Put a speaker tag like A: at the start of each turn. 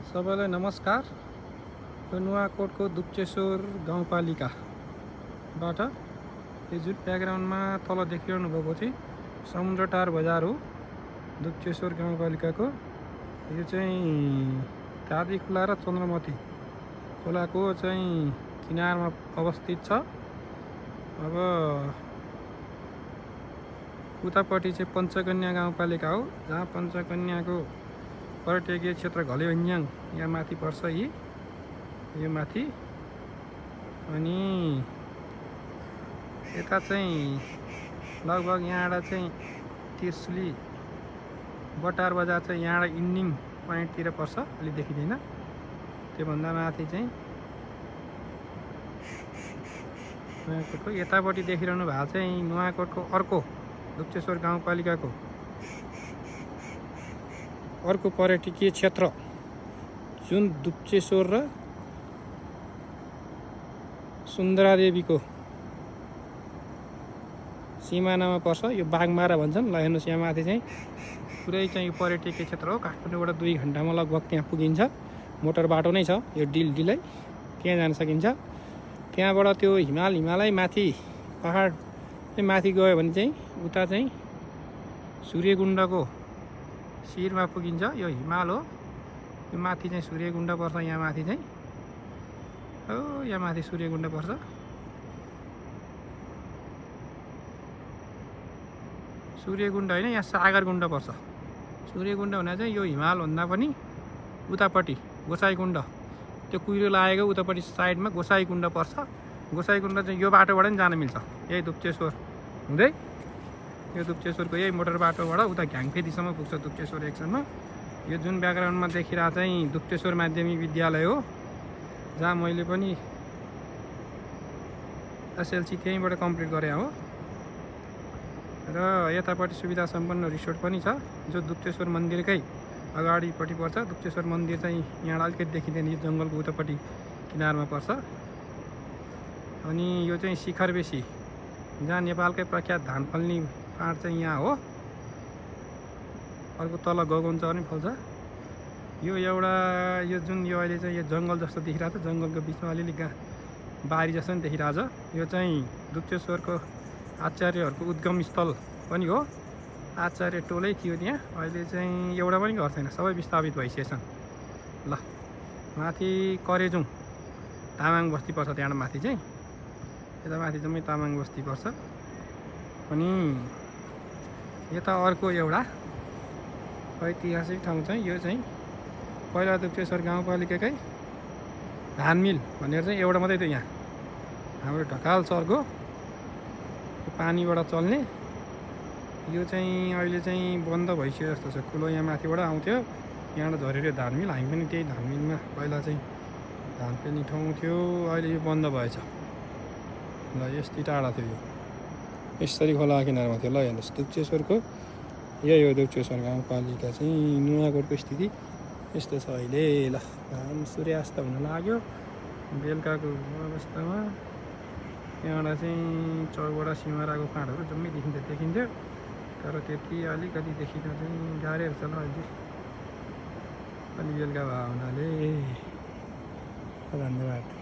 A: सबैलाई नमस्कार। यो नुवाकोटको दुप्चेश्वर गाउँपालिकाबाट यो जुन ब्याकग्राउन्डमा तल देखिरहनु भएको चाहिँ समुद्रटार बजार हो। दुप्चेश्वर गाउँपालिकाको यो चाहिँ काँदी खोला र चन्द्रमती खोलाको चाहिँ किनारमा अवस्थित छ। अब उतापट्टि चाहिँ पञ्चकन्या गाउँपालिका हो, जहाँ पञ्चकन्याको पर्यटकीय क्षेत्र घलेवन्याङ यहाँ माथि पर्छ। यो माथि अनि यता चाहिँ लगभग यहाँबाट चाहिँ तिर्सुली बटार बजार चाहिँ यहाँबाट इन्डिङ पोइन्टतिर पर्छ, अलि देखिँदैन। त्योभन्दा माथि चाहिँ नुवाकोटको यतापट्टि देखिरहनु भएको चाहिँ नुवाकोटको अर्को दुप्चेश्वर गाउँपालिकाको अर्को पर्यटकीय क्षेत्र जुन दुप्चेश्वर र सुन्दरादेवीको सिमानामा पर्छ। यो बाघमारा भन्छन्। ल हेर्नुहोस्, यहाँ माथि चाहिँ पुरै चाहिँ यो पर्यटकीय क्षेत्र हो। काठमाडौँबाट 2 घन्टामा लगभग त्यहाँ पुगिन्छ। मोटर बाटो नै छ यो, डिलै त्यहाँ जान सकिन्छ। त्यहाँबाट त्यो हिमालै माथि पहाड चाहिँ माथि गयो भने चाहिँ उता चाहिँ सूर्यकुण्डको शिरमा पुगिन्छ। यो हिमाल हो, यो माथि चाहिँ सूर्यकुण्ड पर्छ। यहाँ माथि चाहिँ यहाँ माथि सूर्यकुण्ड पर्छ। सूर्यकुण्ड होइन, यहाँ सागरकुण्ड पर्छ। सूर्यकुण्ड हुन चाहिँ यो हिमालभन्दा पनि उतापट्टि गोसाइकुण्ड, त्यो कुहिरो लागेको उतापट्टि साइडमा गोसाइकुण्ड पर्छ। गोसाइकुण्ड चाहिँ यो बाटोबाट पनि जान मिल्छ, यही दुप्चेश्वर हुँदै। यो दुप्चेश्वरको यही मोटर बाटोबाट उता घ्याङफेदीसम्म पुग्छ दुप्चेश्वर एकसम्म। यो जुन ब्याकग्राउन्डमा देखिरहेको चाहिँ दुप्चेश्वर माध्यमिक विद्यालय हो, जहाँ मैले पनि एसएलसी त्यहीँबाट कम्प्लिट गरेँ हो। र यतापट्टि सुविधा सम्पन्न रिसोर्ट पनि छ, जो दुप्चेश्वर मन्दिरकै अगाडिपट्टि पर्छ। दुप्चेश्वर मन्दिर चाहिँ यहाँ अलिकति देखिँदैन, यो जङ्गलको उतापट्टि किनारमा पर्छ। अनि यो चाहिँ शिखर बेसी, जहाँ नेपालकै प्रख्यात धान फल्ने पाहाड चाहिँ यहाँ हो। अर्को तल गगन चौर पनि फल्छ। यो एउटा यो जुन यो अहिले चाहिँ यो जङ्गल जस्तो देखिरहेको छ, जङ्गलको बिचमा अलिअलि बारी जस्तो पनि देखिरहेको छ। यो चाहिँ दुप्चेश्वरको आचार्यहरूको उद्गम स्थल पनि हो। आचार्य टोलै थियो त्यहाँ, अहिले चाहिँ एउटा पनि घर छैन, सबै विस्थापित भइसकेछन्। ल माथि करेजुङ तामाङ बस्ती पर्छ, त्यहाँबाट माथि चाहिँ यता माथि जम्मै तामाङ बस्ती पर्छ। अनि यता अर्को एउटा ऐतिहासिक ठाउँ चाहिँ यो चाहिँ पहिला दुप्चेश्वर गाउँपालिकाकै धान मिल भनेर चाहिँ एउटा मात्रै थियो यहाँ, हाम्रो ढकाल चर्को पानीबाट चल्ने। यो चाहिँ अहिले चाहिँ बन्द भइसक्यो जस्तो छ, कुलो यहाँ माथिबाट आउँथ्यो, यहाँबाट झरेर धान मिल। हामी पनि त्यही धान मिलमा पहिला चाहिँ धान पेर्ने ठाउँ थियो, अहिले यो बन्द भएछ। ल यस्तै टाढा थियो यो, यसरी खोला किनारमा थियो। ल हेर्नुहोस्, दुप्चेश्वरको यही हो दुप्चेश्वर गाउँपालिका चाहिँ। नुवाकोटको स्थिति यस्तो छ अहिले। ल सूर्यास्त हुन लाग्यो बेलुकाको अवस्थामा। त्यहाँबाट चाहिँ चौबडा सिमराको फाँटहरू जम्मै देखिन्थ्यो, तर त्यति अलिकति देखिन चाहिँ गाह्रै छ। ल अहिले अलि बेलुका भयो हुनाले। धन्यवाद।